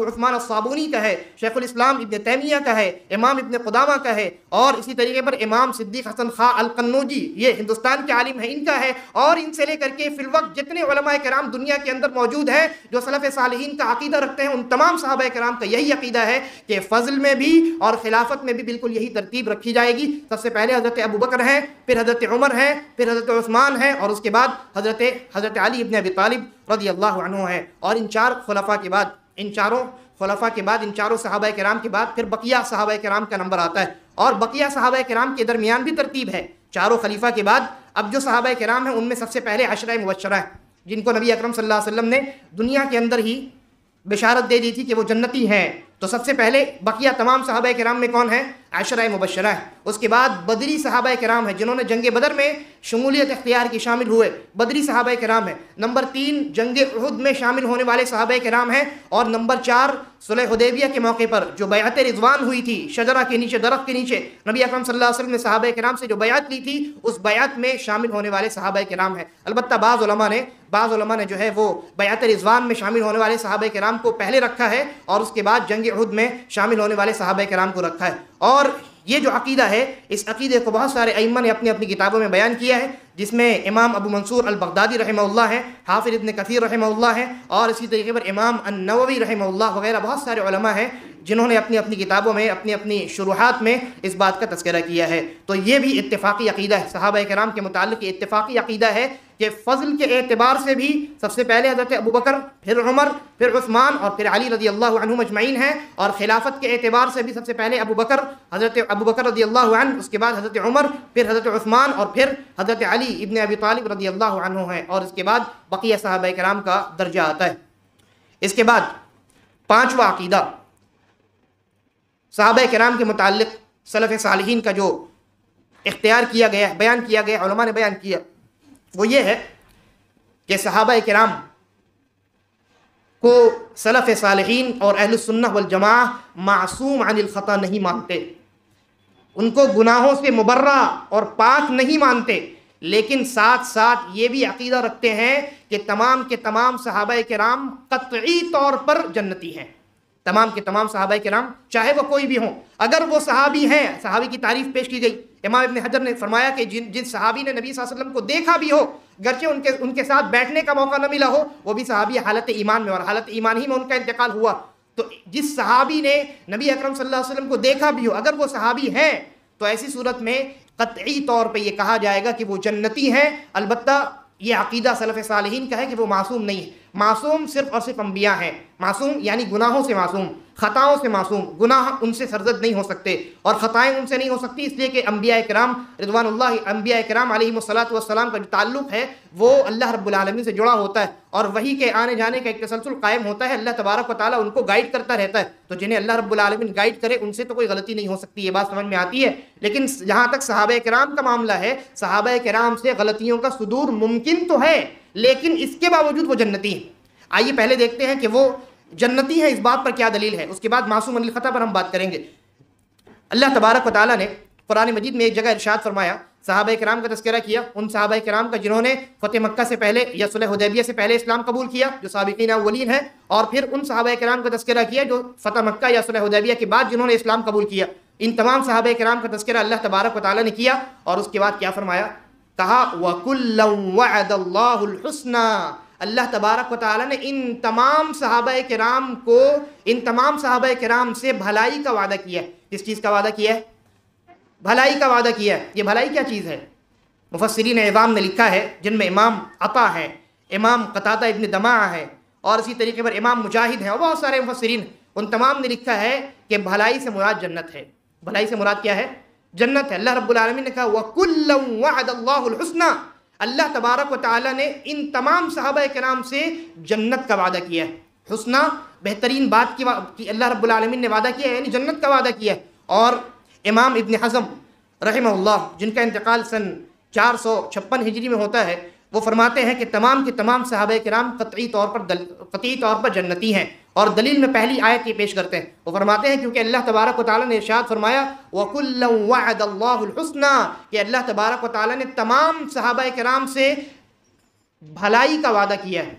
عثمان الصابونی کا ہے، شیخ الاسلام ابن تیمیہ کا ہے، امام ابن قدامہ کا ہے، اور اسی طریقے پر امام صدیق حسن خاں القنوجی، یہ ہندوستان کے عالم ہیں، ان کا ہے، اور ان سے لے کر کے فی الوقت جتنے علماء کرام دنیا کے اندر موجود ہیں جو سلف صالحین کا عقیدہ رکھتے ہیں، ان تمام صحابہ کرام کا یہی عقیدہ ہے کہ فضل میں بھی اور خلافت میں بھی بالکل یہی ترتیب رکھی جائے گی۔ سب سے پہلے حضرت ابو بکر ہیں، پھر حضرت عمر ہیں، پھر حضرت عثمان ہیں، اور اس کے بعد حضرت علی ابن ابی طالب رضی اللہ عنہ ہیں، اور ان چاروں خلفاء کے بعد ان چاروں صحابہ کرام کے بعد پھر بقیہ صحابہ کرام کا نمبر آتا ہے، اور بقیہ صحابہ کرام کے درمیان بھی ترتیب ہے۔ چاروں خلیفہ کے بعد اب جو صحابہ کرام ہیں ان میں سب سے پہلے عشرہ مبشرہ ہیں، جن کو نبی اکرم صلی اللہ علیہ وسلم نے دنیا کے اندر ہی بشارت دے دی تھی کہ وہ جنتی ہیں۔ تو سب سے پہلے بقیہ تمام صحابہ کرام میں کون ہیں؟ عشرہ مبشرہ ہے۔ اس کے بعد بدری صحابہ کرام ہیں جنہوں نے جنگ بدر میں شمولیت اختیار کی، شامل ہوئے، بدری صحابہ کرام ہیں۔ نمبر 3 جنگ احد میں شامل ہونے والے صحابہ کرام ہیں، اور نمبر 4 صلح حدیبیہ کے موقع پر جو بیعت رضوان ہوئی تھی شجرہ کے نیچے، درخت کے نیچے، نبی اکرم صلی اللہ علیہ وسلم نے صحابہ کرام سے جو بیعت لی تھی اس بیعت میں شامل ہونے والے صحابہ کرام ہیں۔ البتہ بعض علماء نے جو ہے وہ بیعت رضوان میں شامل ہونے والے صحابہ کرام کو پہلے رکھا ہے، اور اس کے بعد جنگ احد میں شامل ہونے والے صحابہ کرام کو رکھا ہے۔ اور یہ جو عقیدہ ہے، اس عقیدے کو بہت سارے ائمہ نے اپنی کتابوں میں بیان کیا ہے، جس میں امام ابو منصور البغدادی رحمہ اللہ ہے، حافظ ابن کثیر رحمہ اللہ ہے، اور اسی طریقے پر امام النووی رحمہ اللہ وغیرہ بہت سارے علماء ہیں جنہوں نے اپنی کتابوں میں اپنی شروحات میں اس بات کا تذکرہ کیا ہے۔ تو یہ بھی اتفاقی عقیدہ ہے، صحابہ کرام کے متعلق یہ اتفاقی عقیدہ ہے کہ فضل کے اعتبار سے بھی سب سے پہلے حضرت ابو بکر، پھر عمر، پھر عثمان اور پھر علی رضی اللہ عنہ مجمعین ہیں، اور خلافت کے اعتبار سے بھی سب سے پہلے حضرت ابو بکر رضی اللہ عنہ، اس کے بعد حضرت عمر، پھر حضرت عثمان، اور پھر حضرت علی ابن ابی طالب رضی اللہ عنہ ہیں، اور اس کے بعد بقیہ صحابہ کرام کا درجہ آتا ہے۔ اس کے بعد 5واں عقیدہ صحابہ کرام کے متعلق سلف صالحین کا جو اختیار کیا گیا، بیان کیا گیا، علماء نے بیان کیا، وہ یہ ہے کہ صحابہ کرام کو سلف صالحین اور اہل السنہ والجماعہ معصوم عن الخطا نہیں مانتے، ان کو گناہوں سے مبرہ اور پاک نہیں مانتے، لیکن ساتھ ساتھ یہ بھی عقیدہ رکھتے ہیں کہ تمام کے تمام صحابہ کرام قطعی طور پر جنتی ہیں۔ تمام کے تمام صحابہ کرام چاہے وہ کوئی بھی ہوں، اگر وہ صحابی ہیں، صحابی کی تعریف پیش کی گئی، امام ابن حجر نے فرمایا کہ جن صحابی نے نبی صلی اللہ علیہ وسلم کو دیکھا بھی ہو، گرچہ ان کے ساتھ بیٹھنے کا موقع نہ ملا ہو، وہ بھی صحابی حالت ایمان میں، اور حالت ایمان ہی میں ان کا انتقال ہوا۔ تو جس صحابی نے نبی اکرم صلی اللہ علیہ وسلم کو دیکھا بھی ہو، اگر وہ صحابی ہیں تو ایسی صورت میں قطعی طور پہ یہ کہا جائے گا کہ وہ جنتی ہیں۔ البتہ یہ عقیدہ سلف صالحین کا ہے کہ وہ معصوم نہیں ہے۔ معصوم صرف اور صرف انبیاء ہیں. معصوم یعنی گناہوں سے معصوم، خطاؤں سے معصوم. گناہ ان سے سرزد نہیں ہو سکتے اور خطائیں ان سے نہیں ہو سکتی، اس لیے کہ انبیاء کرام رضوان اللہ، انبیاء کرام علیہم الصلاۃ والسلام کا جو تعلق ہے وہ اللہ رب العالمین سے جڑا ہوتا ہے اور وحی کے آنے جانے کا ایک تسلسل قائم ہوتا ہے. اللہ تبارک و تعالیٰ ان کو گائیڈ کرتا رہتا ہے، تو جنہیں اللہ رب العالمین گائیڈ کرے ان سے تو کوئی غلطی نہیں ہو سکتی. یہ بات سمجھ میں آتی ہے. لیکن جہاں تک صحابہ کرام کا معاملہ ہے، صحابہ کرام سے غلطیوں کا صدور ممکن تو ہے، لیکن اس کے باوجود وہ جنتی ہیں. آئیے پہلے دیکھتے ہیں کہ وہ جنتی ہیں، اس بات پر کیا دلیل ہے. اس کے بعد معصوم عن الخطا پر ہم بات کریں گے. اللہ تبارک و تعالیٰ نے قرآن مجید میں ایک جگہ ارشاد فرمایا، صحابہ کرام کا تذکرہ کیا، ان صحابہ کرام کا جنہوں نے فتح مکہ سے پہلے یا صلح حدیبیہ سے پہلے اسلام قبول کیا، جو سابقین اولین ہیں، اور پھر ان صحابہ کرام کا تذکرہ کیا جو فتح مکہ یا صلح حدیبیہ کے بعد جنہوں نے اسلام قبول کیا. ان تمام صحابہ کرام کا تذکرہ اللہ تبارک و تعالیٰ نے کیا اور اس کے بعد کیا فرمایا؟ کہا وَكُلًّا وَعَدَ اللَّهُ الْحُسْنَى. اللہ تبارک و تعالیٰ نے ان تمام صحابہ کرام سے بھلائی کا وعدہ کیا ہے. کس چیز کا وعدہ کیا ہے؟ بھلائی کا وعدہ کیا ہے. یہ بھلائی کیا چیز ہے؟ مفسرین اعظام نے لکھا ہے، جن میں امام عطا ہے، امام قتادہ ابن دماعہ ہے، اور اسی طریقے پر امام مجاہد ہیں اور بہت سارے مفسرین، ان تمام نے لکھا ہے کہ بھلائی سے مراد جنت ہے. بھلائی سے مراد کیا ہے؟ جنت ہے. اللہ رب العالمین نے کہا وَكُلًّا وَعَدَ اللَّهُ الْحُسْنَى. اللہ تبارک و تعالیٰ نے ان تمام صحابہ کرام سے جنت کا وعدہ کیا ہے. حسنہ بہترین بات کی اللہ رب العالمین نے وعدہ کیا ہے، یعنی جنت کا وعدہ کیا ہے. اور امام ابن حزم رحمہ اللہ، جن کا انتقال سن 456 ہجری میں ہوتا ہے، وہ فرماتے ہیں کہ تمام کے تمام صحابہ کرام قطعی طور پر جنتی ہیں. اور دلیل میں پہلی آیت یہ پیش کرتے ہیں. وہ فرماتے ہیں کیونکہ اللہ تبارک و تعالیٰ نے ارشاد فرمایا وَكُلًّا وَعَدَ اللَّهُ الْحُسْنَى، کہ اللہ تبارک و تعالیٰ نے تمام صحابہ کرام سے بھلائی کا وعدہ کیا ہے.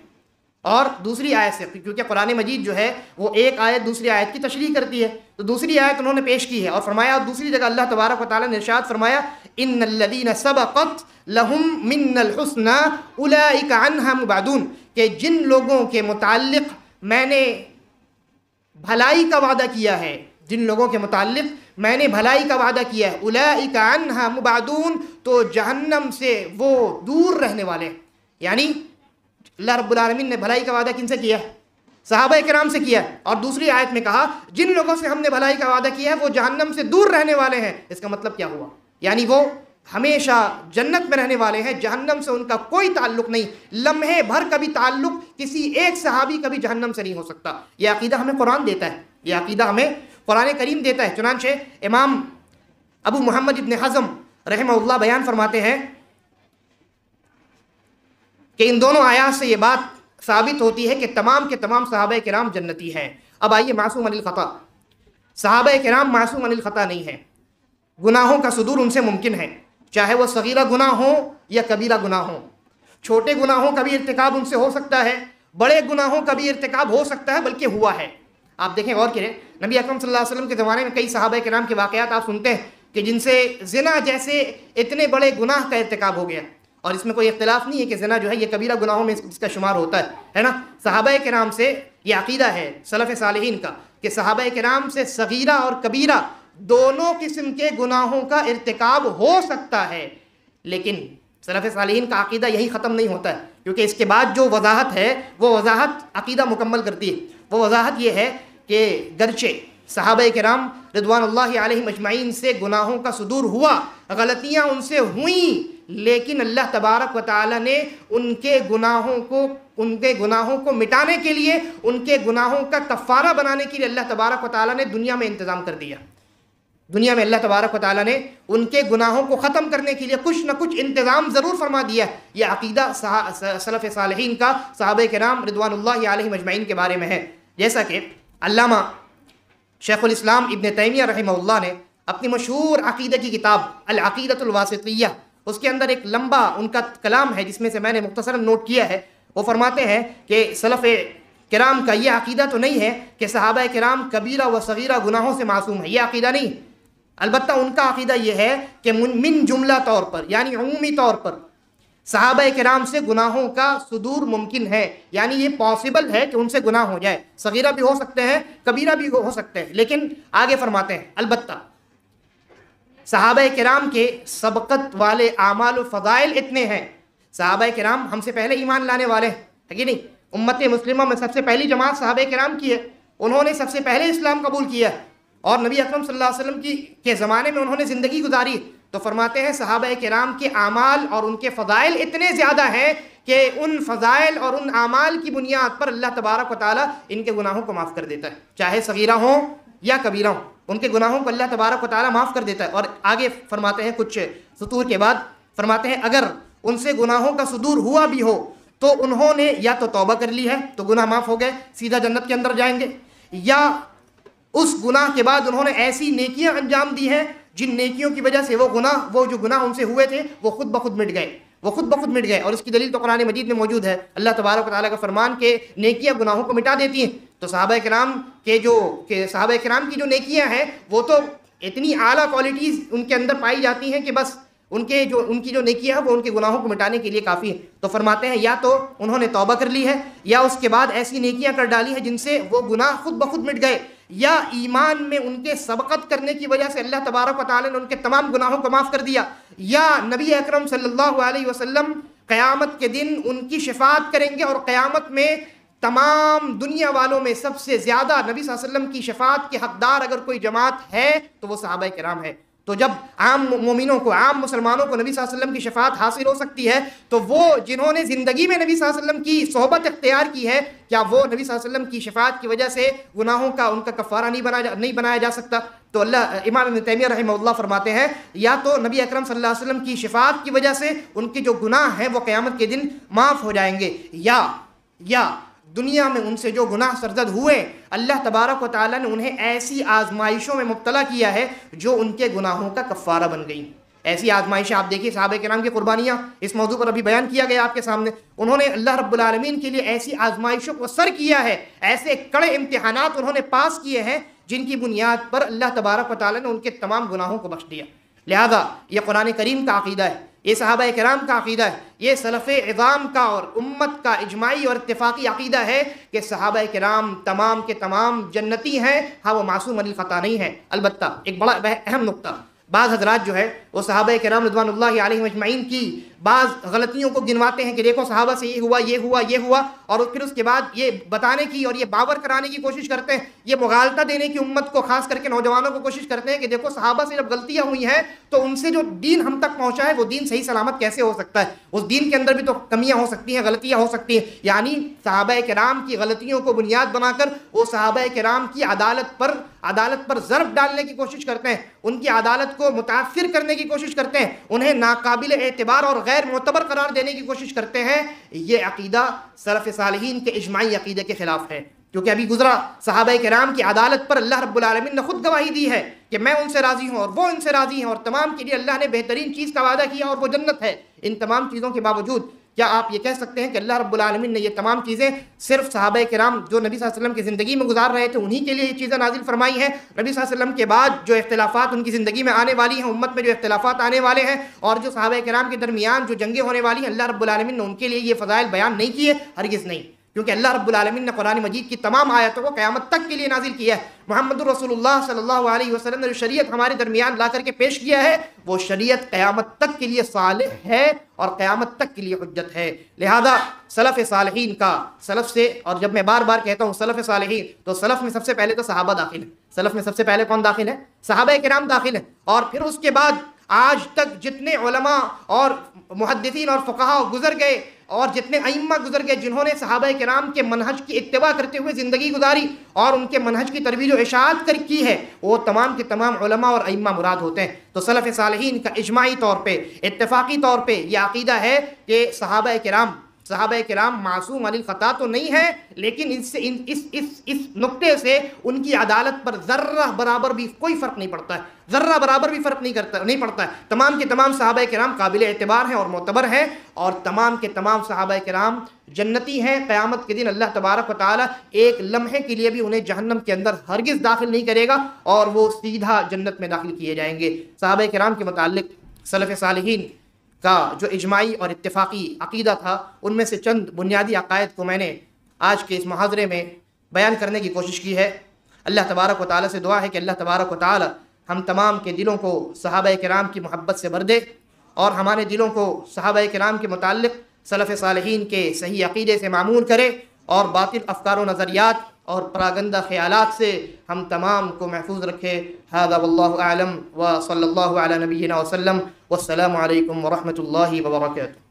اور دوسری آیت سے، کیونکہ قرآن مجید جو ہے وہ ایک آیت دوسری آیت کی تشریح کرتی ہے، تو دوسری آیت انہوں نے پیش کی ہے اور فرمایا، اور دوسری جگہ اللہ تبارک و تعالیٰ نے ارشاد فرمایا ان الذین سبقت لہم من الحسنى اولئک عنہا مبعدون، کہ جن لوگوں کے متعلق میں نے بھلائی کا وعدہ کیا ہے، جن لوگوں کے متعلق میں نے بھلائی کا وعدہ کیا ہے، اولئک عنہا مبعدون، تو جہنم سے وہ دور رہنے والے. یعنی اللہ رب العالمین نے بھلائی کا وعدہ کن سے کیا ہے؟ صحابہ کرام سے کیا ہے. اور دوسری آیت میں کہا جن لوگوں سے ہم نے بھلائی کا وعدہ کیا ہے وہ جہنم سے دور رہنے والے ہیں. اس کا مطلب کیا ہوا؟ یعنی وہ ہمیشہ جنت میں رہنے والے ہیں، جہنم سے ان کا کوئی تعلق نہیں. لمحے بھر کا بھی تعلق کسی ایک صحابی کا بھی جہنم سے نہیں ہو سکتا. یہ عقیدہ ہمیں قرآن دیتا ہے، یہ عقیدہ ہمیں قرآن کریم دیتا ہے. چنانچہ امام ابو محمد ابن حزم رحمہ اللہ بیان فرماتے ہیں کہ ان دونوں آیات سے یہ بات ثابت ہوتی ہے کہ تمام کے تمام صحابہ کرام جنتی ہیں. اب آئیے معصوم عن الخطا. صحابہ کرام معصوم عن الخطا نہیں ہیں، گناہوں کا صدور ان سے ممکن ہے، چاہے وہ صغیرہ گناہ ہوں یا کبیرہ گناہ ہوں. چھوٹے گناہوں کا بھی ارتکاب ان سے ہو سکتا ہے، بڑے گناہوں کا بھی ارتکاب ہو سکتا ہے، بلکہ ہوا ہے. آپ دیکھیں غور کریں، نبی اکرم صلی اللہ علیہ وسلم کے زمانے میں کئی صحابہ کرام کے واقعات آپ سنتے ہیں کہ جن سے زنا جیسے اتنے بڑے گناہ کا ارتکاب ہو گیا. اور اس میں کوئی اختلاف نہیں ہے کہ زنا جو ہے یہ کبیرہ گناہوں میں اس کا شمار ہوتا ہے نا. صحابہ کرام سے یہ عقیدہ ہے سلف صالحین کا کہ صحابہ کرام سے صغیرہ اور کبیرہ دونوں قسم کے گناہوں کا ارتکاب ہو سکتا ہے. لیکن سلف صالحین کا عقیدہ یہی ختم نہیں ہوتا ہے، کیونکہ اس کے بعد جو وضاحت ہے وہ وضاحت عقیدہ مکمل کرتی ہے. وہ وضاحت یہ ہے کہ گرچہ صحابہ کرام رضوان اللہ علیہم اجمعین سے گناہوں کا صدور ہوا، غلطیاں ان سے ہوئیں، لیکن اللہ تبارک و تعالیٰ نے ان کے گناہوں کو مٹانے کے لیے، ان کے گناہوں کا کفارہ بنانے کے لیے اللہ تبارک و تعالیٰ نے دنیا میں انتظام کر دیا. دنیا میں اللہ تبارک و تعالیٰ نے ان کے گناہوں کو ختم کرنے کے لیے کچھ نہ کچھ انتظام ضرور فرما دیا. یہ عقیدہ سلف صالحین کا صحابہ کرام رضوان اللہ علیہم اجمعین کے بارے میں ہے. جیسا کہ علامہ شیخ الاسلام ابن تیمیہ رحمہ اللہ نے اپنی مشہور عقیدہ کی کتاب العقیدۃ الواسطیہ، اس کے اندر ایک لمبا ان کا کلام ہے جس میں سے میں نے مختصراً نوٹ کیا ہے. وہ فرماتے ہیں کہ سلف کرام کا یہ عقیدہ تو نہیں ہے کہ صحابہ کرام کبیرہ و صغیرہ گناہوں سے معصوم ہے، یہ عقیدہ نہیں. البتہ ان کا عقیدہ یہ ہے کہ من جملہ طور پر، یعنی عمومی طور پر صحابہ کرام سے گناہوں کا صدور ممکن ہے. یعنی یہ پاسبل ہے کہ ان سے گناہ ہو جائے، صغیرہ بھی ہو سکتے ہیں، کبیرہ بھی ہو سکتے ہیں. لیکن آگے فرماتے ہیں البتہ صحابہ کرام کے سبقت والے اعمال و فضائل اتنے ہیں. صحابہ کرام ہم سے پہلے ایمان لانے والے ہیں کہ نہیں؟ امت مسلمہ میں سب سے پہلی جماعت صحابہ کرام کی ہے، انہوں نے سب سے پہلے اسلام قبول کیا ہے، اور نبی اکرم صلی اللہ علیہ وسلم کے زمانے میں انہوں نے زندگی گزاری. تو فرماتے ہیں صحابہ کرام کے اعمال اور ان کے فضائل اتنے زیادہ ہیں کہ ان فضائل اور ان اعمال کی بنیاد پر اللہ تبارک و تعالیٰ ان کے گناہوں کو معاف کر دیتا ہے، چاہے صغیرہ ہوں یا کبیرہ ہوں، ان کے گناہوں کو اللہ تبارک و تعالیٰ معاف کر دیتا ہے. اور آگے فرماتے ہیں کچھ سطور کے بعد، فرماتے ہیں اگر ان سے گناہوں کا صدور ہوا بھی ہو تو انہوں نے یا تو توبہ کر لی ہے تو گناہ معاف ہو گئے، سیدھا جنت کے اندر جائیں گے، یا اس گناہ کے بعد انہوں نے ایسی نیکیاں انجام دی ہیں جن نیکیوں کی وجہ سے وہ جو گناہ ان سے ہوئے تھے وہ خود بخود مٹ گئے. اور اس کی دلیل تو قرآن مجید میں موجود ہے، اللہ تبارک و تعالیٰ کا فرمان کہ نیکیاں گناہوں کو مٹا دیتی ہیں. تو صحابہ کرام کی جو نیکیاں ہیں وہ تو اتنی اعلیٰ کوالٹیز ان کے اندر پائی جاتی ہیں کہ بس ان کی جو نیکیاں ہیں وہ ان کے گناہوں کو مٹانے کے لیے کافی ہیں. تو فرماتے ہیں یا تو انہوں نے توبہ کر لی ہے یا اس کے بعد ایسی نیکیاں کر ڈالی ہیں جن سے وہ گناہ خود بخود مٹ گئے، یا ایمان میں ان کے سبقت کرنے کی وجہ سے اللہ تبارک و تعالیٰ نے ان کے تمام گناہوں کو معاف کر دیا، یا نبی اکرم صلی اللہ علیہ وسلم قیامت کے دن ان کی شفاعت کریں گے، اور قیامت میں تمام دنیا والوں میں سب سے زیادہ نبی صلی اللہ علیہ وسلم کی شفاعت کے حقدار اگر کوئی جماعت ہے تو وہ صحابہ کرام ہے. تو جب عام مومنوں کو، عام مسلمانوں کو نبی صلی اللہ علیہ وسلم کی شفاعت حاصل ہو سکتی ہے تو وہ جنہوں نے زندگی میں نبی صلی اللہ علیہ وسلم کی صحبت اختیار کی ہے، کیا وہ نبی صلی اللہ علیہ وسلم کی شفاعت کی وجہ سے گناہوں کا ان کا کفارہ نہیں بنایا جا سکتا؟ تو امام ابن تیمیہ رحمہ اللہ فرماتے ہیں یا تو نبی اکرم صلی اللہ علیہ وسلم کی شفاعت کی وجہ سے ان کے جو گناہ ہیں وہ قیامت کے دن معاف ہو جائیں گے، یا دنیا میں ان سے جو گناہ سرزد ہوئے اللہ تبارک و تعالیٰ نے انہیں ایسی آزمائشوں میں مبتلا کیا ہے جو ان کے گناہوں کا کفارہ بن گئی. ایسی آزمائشیں آپ دیکھیے صحابہ کرام کی قربانیاں اس موضوع پر ابھی بیان کیا گیا آپ کے سامنے. انہوں نے اللہ رب العالمین کے لیے ایسی آزمائشوں کو سر کیا ہے، ایسے کڑے امتحانات انہوں نے پاس کیے ہیں جن کی بنیاد پر اللہ تبارک و تعالیٰ نے ان کے تمام گناہوں کو بخش دیا. لہذا یہ قرآن کریم کا عقیدہ ہے، یہ صحابہ کرام کا عقیدہ ہے، یہ سلف عظام کا اور امت کا اجماعی اور اتفاقی عقیدہ ہے کہ صحابہ کرام تمام کے تمام جنتی ہیں. ہاں وہ معصوم علی خطا نہیں ہیں. البتہ ایک بڑا اہم نقطہ، بعض حضرات جو ہے وہ صحابہ کرام رضوان اللہ علیہم اجمعین کی بعض غلطیوں کو گنواتے ہیں کہ دیکھو صحابہ سے یہ ہوا، اور پھر اس کے بعد یہ بتانے کی اور یہ باور کرانے کی کوشش کرتے ہیں، یہ مغالطہ دینے کی امت کو، خاص کر کے نوجوانوں کو کوشش کرتے ہیں کہ دیکھو صحابہ سے جب غلطیاں ہوئی ہیں تو ان سے جو دین ہم تک پہنچا ہے وہ دین صحیح سلامت کیسے ہو سکتا ہے؟ اس دین کے اندر بھی تو کمیاں ہو سکتی ہیں، غلطیاں ہو سکتی ہیں. یعنی صحابہ کرام کی غلطیوں کو بنیاد بنا کر وہ صحابہ کرام کی عدالت پر ضرب ڈالنے کی کوشش کرتے ہیں، ان کی عدالت کو متاثر کرنے کی کوشش کرتے ہیں، انہیں ناقابل اعتبار اور غیر معتبر قرار دینے کی کوشش کرتے ہیں. یہ عقیدہ سلف صالحین کے اجماعی عقیدے کے خلاف ہے، کیونکہ ابھی گزرا صحابہ کرام کی عدالت پر اللہ رب العالمین نے خود گواہی دی ہے کہ میں ان سے راضی ہوں اور وہ ان سے راضی ہیں، اور تمام کے لیے اللہ نے بہترین چیز کا وعدہ کیا اور وہ جنت ہے. ان تمام چیزوں کے باوجود کیا آپ یہ کہہ سکتے ہیں کہ اللہ رب العالمین نے یہ تمام چیزیں صرف صحابہ کرام جو نبی صلی اللہ علیہ وسلم کی زندگی میں گزار رہے تھے انہی کے لیے یہ چیزیں نازل فرمائی ہیں؟ نبی صلی اللہ علیہ وسلم کے بعد جو اختلافات ان کی زندگی میں آنے والی ہیں، امت میں جو اختلافات آنے والے ہیں، اور جو صحابہ کرام کے درمیان جو جنگیں ہونے والی ہیں، اللہ رب العالمین نے ان کے لیے یہ فضائل بیان نہیں کیے؟ ہرگز نہیں، کیونکہ اللہ رب العالمین نے قرآن مجید کی تمام آیتوں کو قیامت تک کے لیے نازل کیا ہے. محمد رسول اللہ صلی اللہ علیہ وسلم نے جو شریعت ہمارے درمیان لا کر کے پیش کیا ہے وہ شریعت قیامت تک کے لیے صالح ہے اور قیامت تک کے لیے حجت ہے. لہذا سلف صالحین کا، سلف سے، اور جب میں بار بار کہتا ہوں سلف صالحین تو سلف میں سب سے پہلے تو صحابہ داخل ہیں. سلف میں سب سے پہلے کون داخل ہے؟ صحابہ کرام داخل ہیں. اور پھر اس کے بعد آج تک جتنے علماء اور محدثین اور فقہاء گزر گئے اور جتنے ائمہ گزر گئے جنہوں نے صحابہ کرام کے منہج کی اتباع کرتے ہوئے زندگی گزاری اور ان کے منہج کی ترویج و اشاعت کی ہے، وہ تمام کے تمام علماء اور ائمہ مراد ہوتے ہیں. تو سلف صالحین کا اجماعی طور پہ، اتفاقی طور پہ یہ عقیدہ ہے کہ صحابہ کرام معصوم علی خطا تو نہیں ہے، لیکن اس نقطے سے ان کی عدالت پر ذرہ برابر بھی کوئی فرق نہیں پڑتا ہے، ذرہ برابر بھی فرق نہیں پڑتا ہے. تمام کے تمام صحابہ کرام قابل اعتبار ہیں اور معتبر ہیں، اور تمام کے تمام صحابہ کرام جنتی ہیں. قیامت کے دن اللہ تبارک و تعالی ایک لمحے کے لیے بھی انہیں جہنم کے اندر ہرگز داخل نہیں کرے گا اور وہ سیدھا جنت میں داخل کیے جائیں گے. صحابہ کرام کے متعلق سلف صالحین کا جو اجماعی اور اتفاقی عقیدہ تھا ان میں سے چند بنیادی عقائد کو میں نے آج کے اس محاضرے میں بیان کرنے کی کوشش کی ہے. اللہ تبارک و تعالیٰ سے دعا ہے کہ اللہ تبارک و تعالیٰ ہم تمام کے دلوں کو صحابہ کرام کی محبت سے بھر دے اور ہمارے دلوں کو صحابہ کرام کے متعلق سلف صالحین کے صحیح عقیدے سے معمور کرے اور باطل افکار و نظریات اور پراگندہ خیالات سے ہم تمام کو محفوظ رکھے۔ ھذا واللہ اعلم و صلی اللہ علی نبینا وسلم، والسلام علیکم ورحمۃ اللہ وبرکاتہ۔